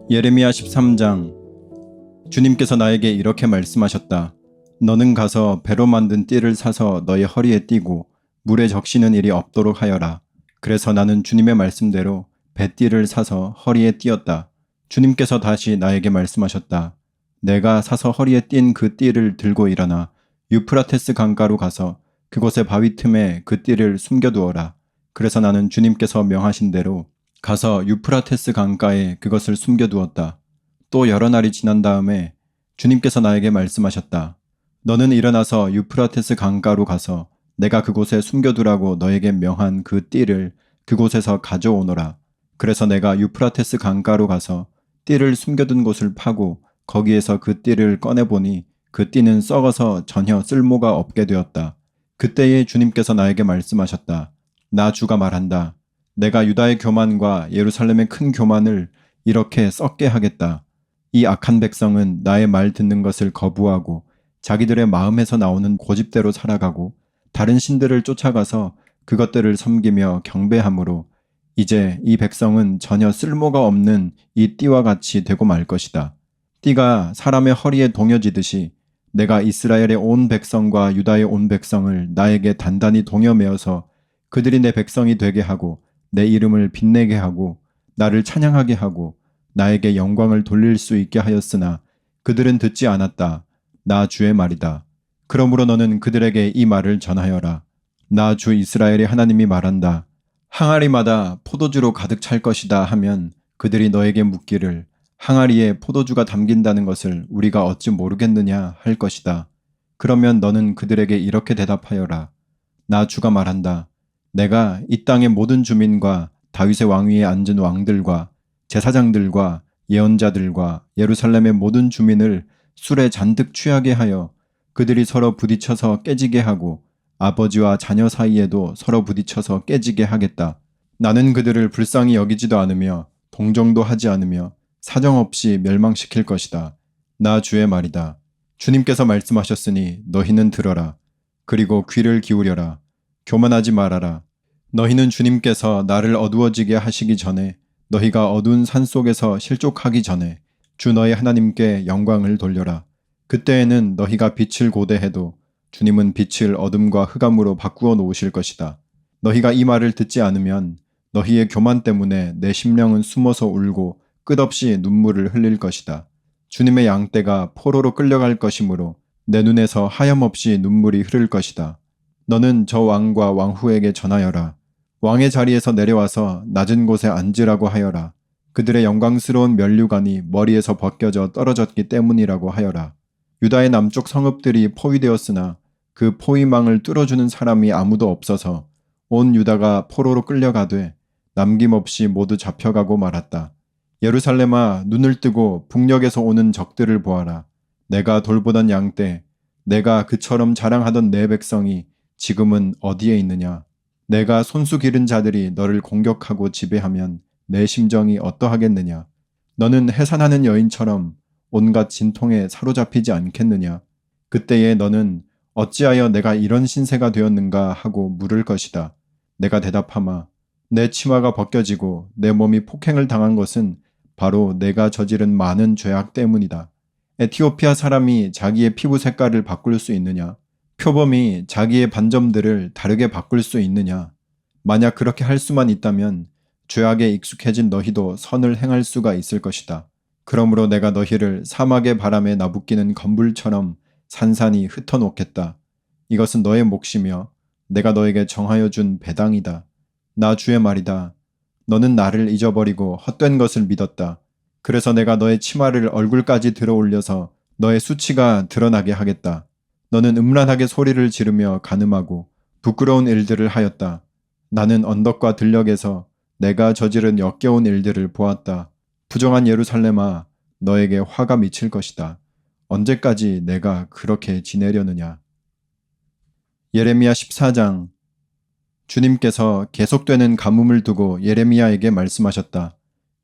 예레미야 13장. 주님께서 나에게 이렇게 말씀하셨다. 너는 가서 배로 만든 띠를 사서 너의 허리에 띠고 물에 적시는 일이 없도록 하여라. 그래서 나는 주님의 말씀대로 배띠를 사서 허리에 띠었다. 주님께서 다시 나에게 말씀하셨다. 내가 사서 허리에 띈 그 띠를 들고 일어나 유프라테스 강가로 가서 그곳의 바위 틈에 그 띠를 숨겨두어라. 그래서 나는 주님께서 명하신 대로 가서 유프라테스 강가에 그것을 숨겨두었다. 또 여러 날이 지난 다음에 주님께서 나에게 말씀하셨다. 너는 일어나서 유프라테스 강가로 가서 내가 그곳에 숨겨두라고 너에게 명한 그 띠를 그곳에서 가져오너라. 그래서 내가 유프라테스 강가로 가서 띠를 숨겨둔 곳을 파고 거기에서 그 띠를 꺼내보니 그 띠는 썩어서 전혀 쓸모가 없게 되었다. 그때에 주님께서 나에게 말씀하셨다. 나 주가 말한다. 내가 유다의 교만과 예루살렘의 큰 교만을 이렇게 썩게 하겠다. 이 악한 백성은 나의 말 듣는 것을 거부하고 자기들의 마음에서 나오는 고집대로 살아가고 다른 신들을 쫓아가서 그것들을 섬기며 경배함으로 이제 이 백성은 전혀 쓸모가 없는 이 띠와 같이 되고 말 것이다. 띠가 사람의 허리에 동여지듯이 내가 이스라엘의 온 백성과 유다의 온 백성을 나에게 단단히 동여매어서 그들이 내 백성이 되게 하고 내 이름을 빛내게 하고 나를 찬양하게 하고 나에게 영광을 돌릴 수 있게 하였으나 그들은 듣지 않았다. 나 주의 말이다. 그러므로 너는 그들에게 이 말을 전하여라. 나 주 이스라엘의 하나님이 말한다. 항아리마다 포도주로 가득 찰 것이다 하면 그들이 너에게 묻기를 항아리에 포도주가 담긴다는 것을 우리가 어찌 모르겠느냐 할 것이다. 그러면 너는 그들에게 이렇게 대답하여라. 나 주가 말한다. 내가 이 땅의 모든 주민과 다윗의 왕위에 앉은 왕들과 제사장들과 예언자들과 예루살렘의 모든 주민을 술에 잔뜩 취하게 하여 그들이 서로 부딪혀서 깨지게 하고 아버지와 자녀 사이에도 서로 부딪혀서 깨지게 하겠다. 나는 그들을 불쌍히 여기지도 않으며 동정도 하지 않으며 사정없이 멸망시킬 것이다. 나 주의 말이다. 주님께서 말씀하셨으니 너희는 들어라. 그리고 귀를 기울여라. 교만하지 말아라. 너희는 주님께서 나를 어두워지게 하시기 전에 너희가 어두운 산 속에서 실족하기 전에 주 너희 하나님께 영광을 돌려라. 그때에는 너희가 빛을 고대해도 주님은 빛을 어둠과 흑암으로 바꾸어 놓으실 것이다. 너희가 이 말을 듣지 않으면 너희의 교만 때문에 내 심령은 숨어서 울고 끝없이 눈물을 흘릴 것이다. 주님의 양떼가 포로로 끌려갈 것이므로 내 눈에서 하염없이 눈물이 흐를 것이다. 너는 저 왕과 왕후에게 전하여라. 왕의 자리에서 내려와서 낮은 곳에 앉으라고 하여라. 그들의 영광스러운 면류관이 머리에서 벗겨져 떨어졌기 때문이라고 하여라. 유다의 남쪽 성읍들이 포위되었으나 그 포위망을 뚫어주는 사람이 아무도 없어서 온 유다가 포로로 끌려가되 남김없이 모두 잡혀가고 말았다. 예루살렘아, 눈을 뜨고 북녘에서 오는 적들을 보아라. 내가 돌보던 양떼, 내가 그처럼 자랑하던 내 백성이 지금은 어디에 있느냐? 내가 손수 기른 자들이 너를 공격하고 지배하면 내 심정이 어떠하겠느냐? 너는 해산하는 여인처럼 온갖 진통에 사로잡히지 않겠느냐? 그때에 너는 어찌하여 내가 이런 신세가 되었는가 하고 물을 것이다. 내가 대답하마. 내 치마가 벗겨지고 내 몸이 폭행을 당한 것은 바로 내가 저지른 많은 죄악 때문이다. 에티오피아 사람이 자기의 피부 색깔을 바꿀 수 있느냐? 표범이 자기의 반점들을 다르게 바꿀 수 있느냐? 만약 그렇게 할 수만 있다면 죄악에 익숙해진 너희도 선을 행할 수가 있을 것이다. 그러므로 내가 너희를 사막의 바람에 나부끼는 건불처럼 산산이 흩어놓겠다. 이것은 너의 몫이며 내가 너에게 정하여 준 배당이다. 나 주의 말이다. 너는 나를 잊어버리고 헛된 것을 믿었다. 그래서 내가 너의 치마를 얼굴까지 들어 올려서 너의 수치가 드러나게 하겠다. 너는 음란하게 소리를 지르며 간음하고 부끄러운 일들을 하였다. 나는 언덕과 들녘에서 내가 저지른 역겨운 일들을 보았다. 부정한 예루살렘아, 너에게 화가 미칠 것이다. 언제까지 내가 그렇게 지내려느냐. 예레미야 14장. 주님께서 계속되는 가뭄을 두고 예레미야에게 말씀하셨다.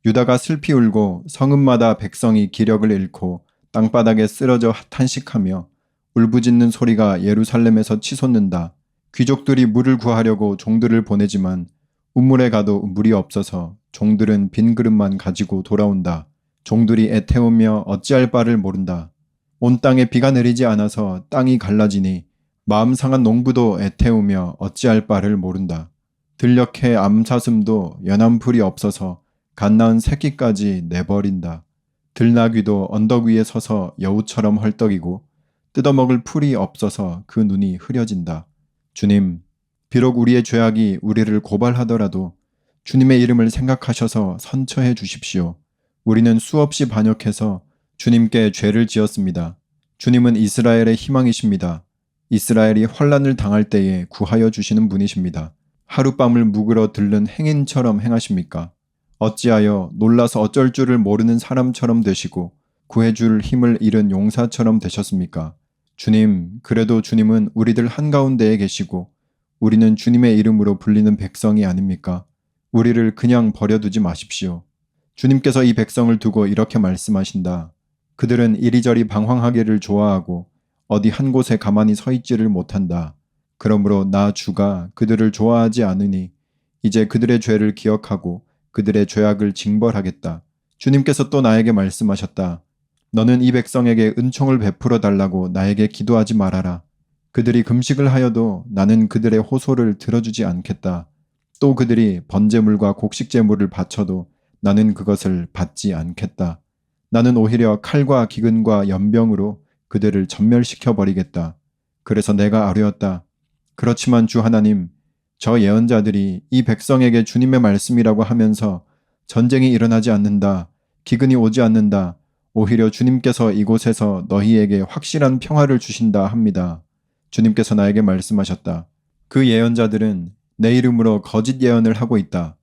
유다가 슬피 울고 성읍마다 백성이 기력을 잃고 땅바닥에 쓰러져 탄식하며 울부짖는 소리가 예루살렘에서 치솟는다. 귀족들이 물을 구하려고 종들을 보내지만 우물에 가도 물이 없어서 종들은 빈 그릇만 가지고 돌아온다. 종들이 애태우며 어찌할 바를 모른다. 온 땅에 비가 내리지 않아서 땅이 갈라지니 마음 상한 농부도 애태우며 어찌할 바를 모른다. 들녘에 암사슴도 연한 풀이 없어서 갓 낳은 새끼까지 내버린다. 들나귀도 언덕 위에 서서 여우처럼 헐떡이고 뜯어먹을 풀이 없어서 그 눈이 흐려진다. 주님, 비록 우리의 죄악이 우리를 고발하더라도 주님의 이름을 생각하셔서 선처해 주십시오. 우리는 수없이 반역해서 주님께 죄를 지었습니다. 주님은 이스라엘의 희망이십니다. 이스라엘이 환난을 당할 때에 구하여 주시는 분이십니다. 하룻밤을 묵으러 들른 행인처럼 행하십니까? 어찌하여 놀라서 어쩔 줄을 모르는 사람처럼 되시고 구해줄 힘을 잃은 용사처럼 되셨습니까? 주님, 그래도 주님은 우리들 한가운데에 계시고 우리는 주님의 이름으로 불리는 백성이 아닙니까? 우리를 그냥 버려두지 마십시오. 주님께서 이 백성을 두고 이렇게 말씀하신다. 그들은 이리저리 방황하기를 좋아하고 어디 한 곳에 가만히 서 있지를 못한다. 그러므로 나 주가 그들을 좋아하지 않으니 이제 그들의 죄를 기억하고 그들의 죄악을 징벌하겠다. 주님께서 또 나에게 말씀하셨다. 너는 이 백성에게 은총을 베풀어 달라고 나에게 기도하지 말아라. 그들이 금식을 하여도 나는 그들의 호소를 들어주지 않겠다. 또 그들이 번제물과 곡식제물을 바쳐도 나는 그것을 받지 않겠다. 나는 오히려 칼과 기근과 연병으로 그들을 전멸시켜 버리겠다. 그래서 내가 아뢰었다. 그렇지만 주 하나님, 저 예언자들이 이 백성에게 주님의 말씀이라고 하면서 전쟁이 일어나지 않는다. 기근이 오지 않는다. 오히려 주님께서 이곳에서 너희에게 확실한 평화를 주신다 합니다. 주님께서 나에게 말씀하셨다. 그 예언자들은 내 이름으로 거짓 예언을 하고 있다.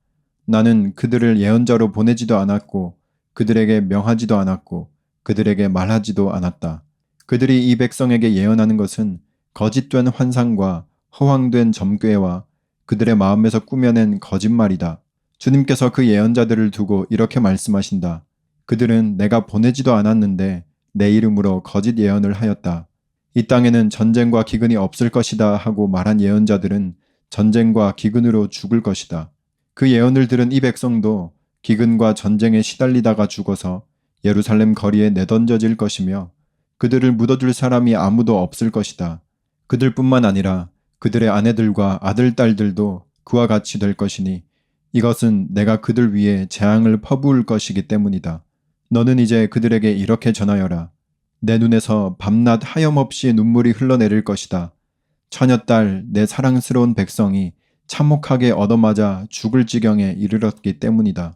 나는 그들을 예언자로 보내지도 않았고 그들에게 명하지도 않았고 그들에게 말하지도 않았다. 그들이 이 백성에게 예언하는 것은 거짓된 환상과 허황된 점괘와 그들의 마음에서 꾸며낸 거짓말이다. 주님께서 그 예언자들을 두고 이렇게 말씀하신다. 그들은 내가 보내지도 않았는데 내 이름으로 거짓 예언을 하였다. 이 땅에는 전쟁과 기근이 없을 것이다 하고 말한 예언자들은 전쟁과 기근으로 죽을 것이다. 그 예언을 들은 이 백성도 기근과 전쟁에 시달리다가 죽어서 예루살렘 거리에 내던져질 것이며 그들을 묻어둘 사람이 아무도 없을 것이다. 그들뿐만 아니라 그들의 아내들과 아들, 딸들도 그와 같이 될 것이니 이것은 내가 그들 위에 재앙을 퍼부을 것이기 때문이다. 너는 이제 그들에게 이렇게 전하여라. 내 눈에서 밤낮 하염없이 눈물이 흘러내릴 것이다. 처녀딸 내 사랑스러운 백성이 참혹하게 얻어맞아 죽을 지경에 이르렀기 때문이다.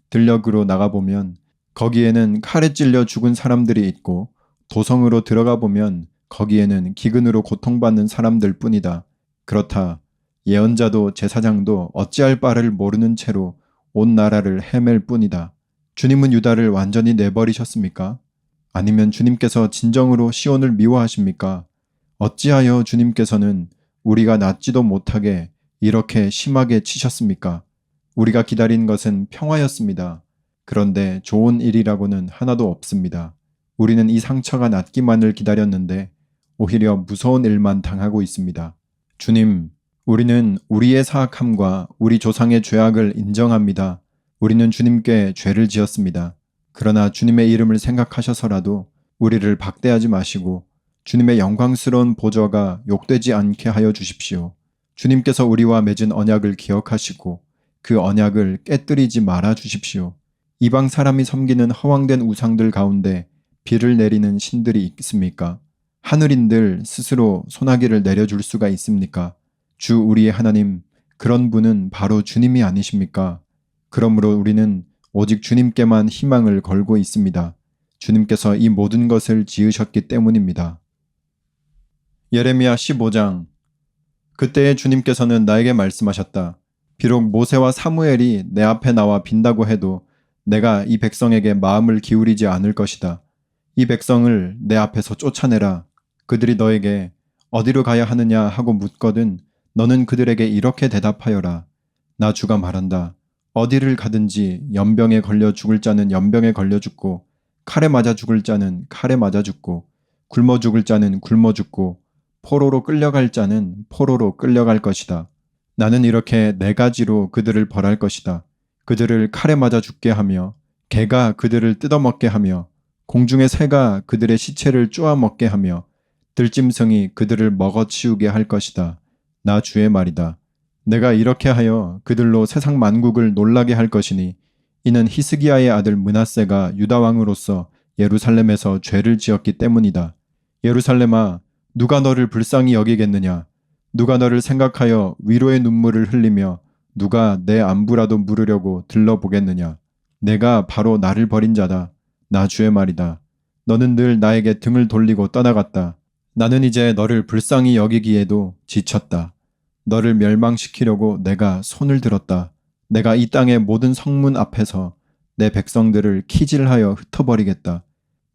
들녘으로 나가보면 거기에는 칼에 찔려 죽은 사람들이 있고 도성으로 들어가 보면 거기에는 기근으로 고통받는 사람들 뿐이다. 그렇다. 예언자도 제사장도 어찌할 바를 모르는 채로 온 나라를 헤맬 뿐이다. 주님은 유다를 완전히 내버리셨습니까? 아니면 주님께서 진정으로 시온을 미워하십니까? 어찌하여 주님께서는 우리가 낫지도 못하게 이렇게 심하게 치셨습니까? 우리가 기다린 것은 평화였습니다. 그런데 좋은 일이라고는 하나도 없습니다. 우리는 이 상처가 낫기만을 기다렸는데 오히려 무서운 일만 당하고 있습니다. 주님, 우리는 우리의 사악함과 우리 조상의 죄악을 인정합니다. 우리는 주님께 죄를 지었습니다. 그러나 주님의 이름을 생각하셔서라도 우리를 박대하지 마시고 주님의 영광스러운 보좌가 욕되지 않게 하여 주십시오. 주님께서 우리와 맺은 언약을 기억하시고 그 언약을 깨뜨리지 말아 주십시오. 이방 사람이 섬기는 허황된 우상들 가운데 비를 내리는 신들이 있습니까? 하늘인들 스스로 소나기를 내려줄 수가 있습니까? 주 우리의 하나님, 그런 분은 바로 주님이 아니십니까? 그러므로 우리는 오직 주님께만 희망을 걸고 있습니다. 주님께서 이 모든 것을 지으셨기 때문입니다. 예레미야 15장. 그때에 주님께서는 나에게 말씀하셨다. 비록 모세와 사무엘이 내 앞에 나와 빈다고 해도 내가 이 백성에게 마음을 기울이지 않을 것이다. 이 백성을 내 앞에서 쫓아내라. 그들이 너에게 어디로 가야 하느냐 하고 묻거든 너는 그들에게 이렇게 대답하여라. 나 주가 말한다. 어디를 가든지 연병에 걸려 죽을 자는 연병에 걸려 죽고 칼에 맞아 죽을 자는 칼에 맞아 죽고 굶어 죽을 자는 굶어 죽고 포로로 끌려갈 자는 포로로 끌려갈 것이다. 나는 이렇게 네 가지로 그들을 벌할 것이다. 그들을 칼에 맞아 죽게 하며 개가 그들을 뜯어먹게 하며 공중의 새가 그들의 시체를 쪼아먹게 하며 들짐승이 그들을 먹어치우게 할 것이다. 나 주의 말이다. 내가 이렇게 하여 그들로 세상 만국을 놀라게 할 것이니 이는 히스기야의 아들 므낫세가 유다 왕으로서 예루살렘에서 죄를 지었기 때문이다. 예루살렘아, 누가 너를 불쌍히 여기겠느냐? 누가 너를 생각하여 위로의 눈물을 흘리며 누가 내 안부라도 물으려고 들러보겠느냐? 내가 바로 나를 버린 자다. 나 주의 말이다. 너는 늘 나에게 등을 돌리고 떠나갔다. 나는 이제 너를 불쌍히 여기기에도 지쳤다. 너를 멸망시키려고 내가 손을 들었다. 내가 이 땅의 모든 성문 앞에서 내 백성들을 키질하여 흩어버리겠다.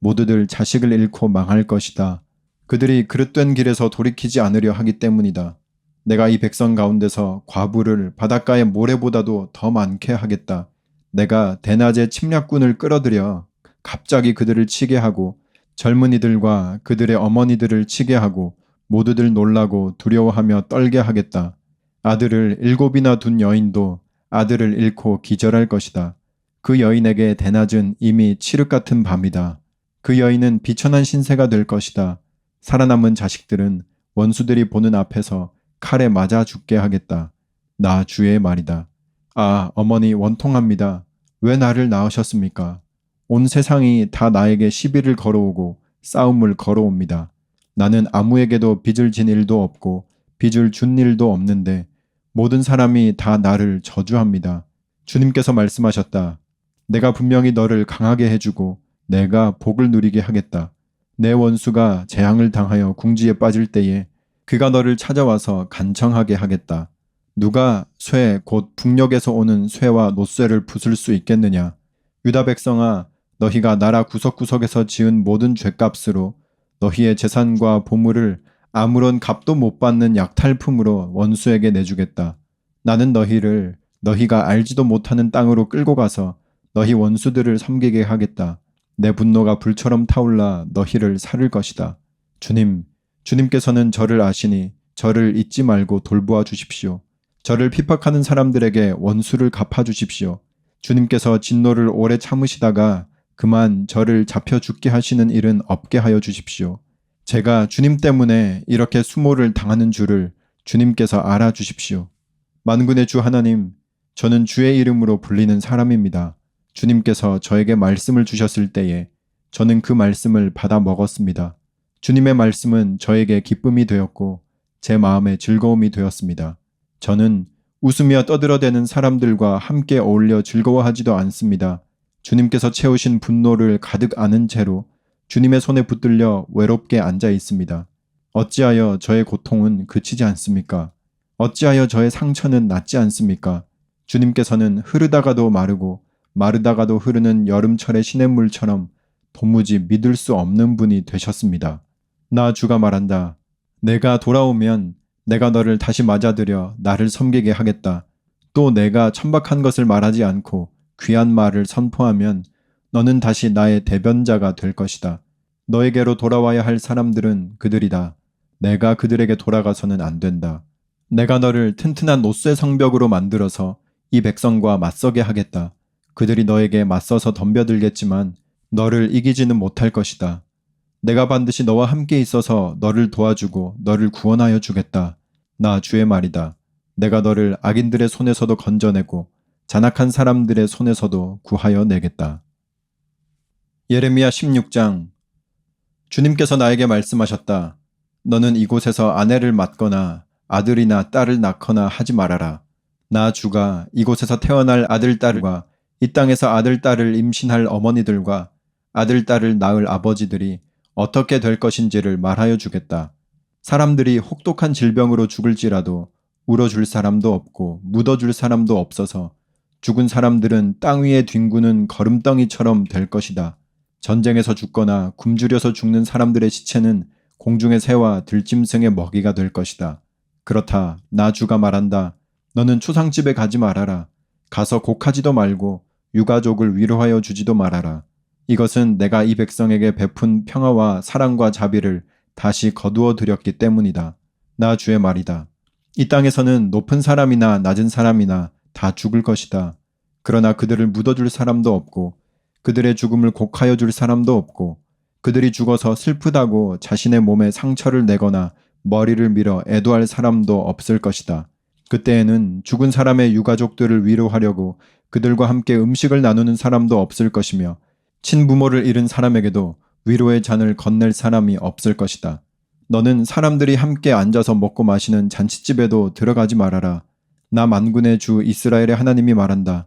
모두들 자식을 잃고 망할 것이다. 그들이 그릇된 길에서 돌이키지 않으려 하기 때문이다. 내가 이 백성 가운데서 과부를 바닷가의 모래보다도 더 많게 하겠다. 내가 대낮에 침략군을 끌어들여 갑자기 그들을 치게 하고 젊은이들과 그들의 어머니들을 치게 하고 모두들 놀라고 두려워하며 떨게 하겠다. 아들을 7이나 둔 여인도 아들을 잃고 기절할 것이다. 그 여인에게 대낮은 이미 칠흑 같은 밤이다. 그 여인은 비천한 신세가 될 것이다. 살아남은 자식들은 원수들이 보는 앞에서 칼에 맞아 죽게 하겠다. 나 주의 말이다. 아, 어머니 원통합니다. 왜 나를 낳으셨습니까? 온 세상이 다 나에게 시비를 걸어오고 싸움을 걸어옵니다. 나는 아무에게도 빚을 진 일도 없고 빚을 준 일도 없는데 모든 사람이 다 나를 저주합니다. 주님께서 말씀하셨다. 내가 분명히 너를 강하게 해주고 내가 복을 누리게 하겠다. 내 원수가 재앙을 당하여 궁지에 빠질 때에 그가 너를 찾아와서 간청하게 하겠다. 누가 쇠 곧 북녘에서 오는 쇠와 노쇠를 부술 수 있겠느냐? 유다 백성아, 너희가 나라 구석구석에서 지은 모든 죗값으로 너희의 재산과 보물을 아무런 값도 못 받는 약탈품으로 원수에게 내주겠다. 나는 너희를 너희가 알지도 못하는 땅으로 끌고 가서 너희 원수들을 섬기게 하겠다. 내 분노가 불처럼 타올라 너희를 살을 것이다. 주님께서는 저를 아시니 저를 잊지 말고 돌보아 주십시오. 저를 핍박하는 사람들에게 원수를 갚아 주십시오. 주님께서 진노를 오래 참으시다가 그만 저를 잡혀 죽게 하시는 일은 없게 하여 주십시오. 제가 주님 때문에 이렇게 수모를 당하는 줄을 주님께서 알아주십시오. 만군의 주 하나님, 저는 주의 이름으로 불리는 사람입니다. 주님께서 저에게 말씀을 주셨을 때에 저는 그 말씀을 받아 먹었습니다. 주님의 말씀은 저에게 기쁨이 되었고 제 마음에 즐거움이 되었습니다. 저는 웃으며 떠들어대는 사람들과 함께 어울려 즐거워하지도 않습니다. 주님께서 채우신 분노를 가득 안은 채로 주님의 손에 붙들려 외롭게 앉아 있습니다. 어찌하여 저의 고통은 그치지 않습니까? 어찌하여 저의 상처는 낫지 않습니까? 주님께서는 흐르다가도 마르고 마르다가도 흐르는 여름철의 시냇물처럼 도무지 믿을 수 없는 분이 되셨습니다. 나 주가 말한다. 내가 돌아오면 내가 너를 다시 맞아들여 나를 섬기게 하겠다. 또 내가 천박한 것을 말하지 않고 귀한 말을 선포하면 너는 다시 나의 대변자가 될 것이다. 너에게로 돌아와야 할 사람들은 그들이다. 내가 그들에게 돌아가서는 안 된다. 내가 너를 튼튼한 노쇠 성벽으로 만들어서 이 백성과 맞서게 하겠다. 그들이 너에게 맞서서 덤벼들겠지만 너를 이기지는 못할 것이다. 내가 반드시 너와 함께 있어서 너를 도와주고 너를 구원하여 주겠다. 나 주의 말이다. 내가 너를 악인들의 손에서도 건져내고 잔악한 사람들의 손에서도 구하여 내겠다. 예레미야 16장. 주님께서 나에게 말씀하셨다. 너는 이곳에서 아내를 맡거나 아들이나 딸을 낳거나 하지 말아라. 나 주가 이곳에서 태어날 아들, 딸과 이 땅에서 아들, 딸을 임신할 어머니들과 아들, 딸을 낳을 아버지들이 어떻게 될 것인지를 말하여 주겠다. 사람들이 혹독한 질병으로 죽을지라도 울어줄 사람도 없고 묻어줄 사람도 없어서 죽은 사람들은 땅 위에 뒹구는 거름덩이처럼 될 것이다. 전쟁에서 죽거나 굶주려서 죽는 사람들의 시체는 공중의 새와 들짐승의 먹이가 될 것이다. 그렇다. 나 주가 말한다. 너는 초상집에 가지 말아라. 가서 곡하지도 말고 유가족을 위로하여 주지도 말아라. 이것은 내가 이 백성에게 베푼 평화와 사랑과 자비를 다시 거두어 드렸기 때문이다. 나 주의 말이다. 이 땅에서는 높은 사람이나 낮은 사람이나 다 죽을 것이다. 그러나 그들을 묻어줄 사람도 없고 그들의 죽음을 곡하여 줄 사람도 없고 그들이 죽어서 슬프다고 자신의 몸에 상처를 내거나 머리를 밀어 애도할 사람도 없을 것이다. 그때에는 죽은 사람의 유가족들을 위로하려고 그들과 함께 음식을 나누는 사람도 없을 것이며 친부모를 잃은 사람에게도 위로의 잔을 건넬 사람이 없을 것이다. 너는 사람들이 함께 앉아서 먹고 마시는 잔치집에도 들어가지 말아라. 나 만군의 주 이스라엘의 하나님이 말한다.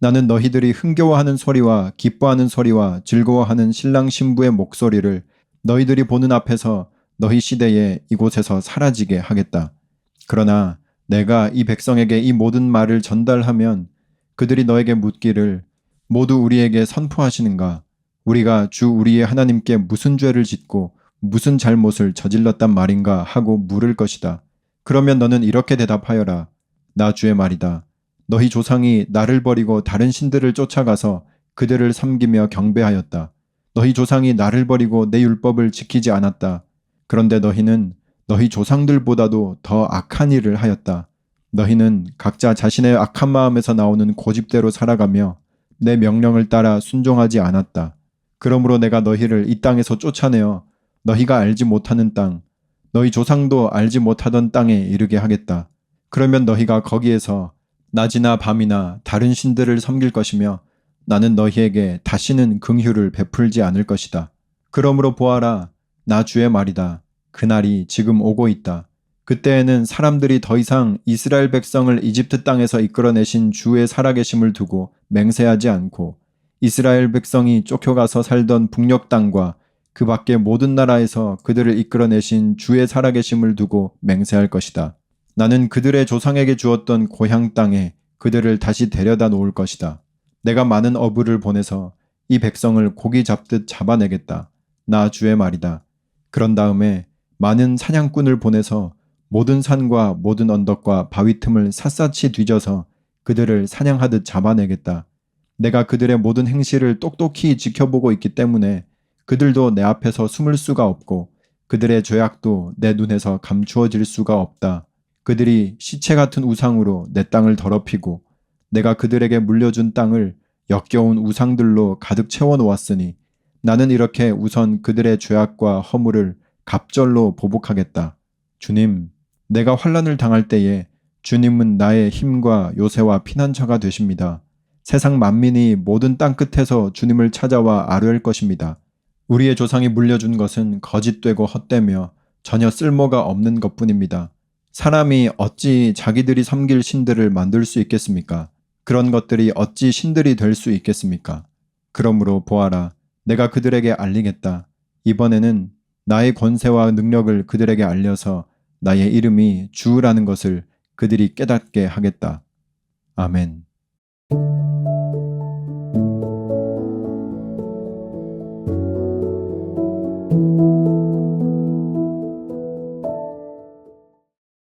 나는 너희들이 흥겨워하는 소리와 기뻐하는 소리와 즐거워하는 신랑 신부의 목소리를 너희들이 보는 앞에서 너희 시대에 이곳에서 사라지게 하겠다. 그러나 내가 이 백성에게 이 모든 말을 전달하면 그들이 너에게 묻기를 모두 우리에게 선포하시는가? 우리가 주 우리의 하나님께 무슨 죄를 짓고 무슨 잘못을 저질렀단 말인가 하고 물을 것이다. 그러면 너는 이렇게 대답하여라. 나 주의 말이다. 너희 조상이 나를 버리고 다른 신들을 쫓아가서 그들을 섬기며 경배하였다. 너희 조상이 나를 버리고 내 율법을 지키지 않았다. 그런데 너희는 너희 조상들보다도 더 악한 일을 하였다. 너희는 각자 자신의 악한 마음에서 나오는 고집대로 살아가며 내 명령을 따라 순종하지 않았다. 그러므로 내가 너희를 이 땅에서 쫓아내어 너희가 알지 못하는 땅, 너희 조상도 알지 못하던 땅에 이르게 하겠다. 그러면 너희가 거기에서 낮이나 밤이나 다른 신들을 섬길 것이며 나는 너희에게 다시는 긍휼을 베풀지 않을 것이다. 그러므로 보아라, 나 주의 말이다. 그날이 지금 오고 있다. 그때에는 사람들이 더 이상 이스라엘 백성을 이집트 땅에서 이끌어내신 주의 살아계심을 두고 맹세하지 않고 이스라엘 백성이 쫓겨가서 살던 북녘 땅과 그 밖의 모든 나라에서 그들을 이끌어내신 주의 살아계심을 두고 맹세할 것이다. 나는 그들의 조상에게 주었던 고향 땅에 그들을 다시 데려다 놓을 것이다. 내가 많은 어부를 보내서 이 백성을 고기 잡듯 잡아내겠다. 나 주의 말이다. 그런 다음에 많은 사냥꾼을 보내서 모든 산과 모든 언덕과 바위 틈을 샅샅이 뒤져서 그들을 사냥하듯 잡아내겠다. 내가 그들의 모든 행실을 똑똑히 지켜보고 있기 때문에 그들도 내 앞에서 숨을 수가 없고 그들의 죄악도 내 눈에서 감추어질 수가 없다. 그들이 시체 같은 우상으로 내 땅을 더럽히고 내가 그들에게 물려준 땅을 역겨운 우상들로 가득 채워놓았으니 나는 이렇게 우선 그들의 죄악과 허물을 갑절로 보복하겠다. 주님, 내가 환난을 당할 때에 주님은 나의 힘과 요새와 피난처가 되십니다. 세상 만민이 모든 땅 끝에서 주님을 찾아와 아뢰할 것입니다. 우리의 조상이 물려준 것은 거짓되고 헛되며 전혀 쓸모가 없는 것뿐입니다. 사람이 어찌 자기들이 섬길 신들을 만들 수 있겠습니까? 그런 것들이 어찌 신들이 될 수 있겠습니까? 그러므로 보아라, 내가 그들에게 알리겠다. 이번에는 나의 권세와 능력을 그들에게 알려서 나의 이름이 주라는 것을 그들이 깨닫게 하겠다. 아멘.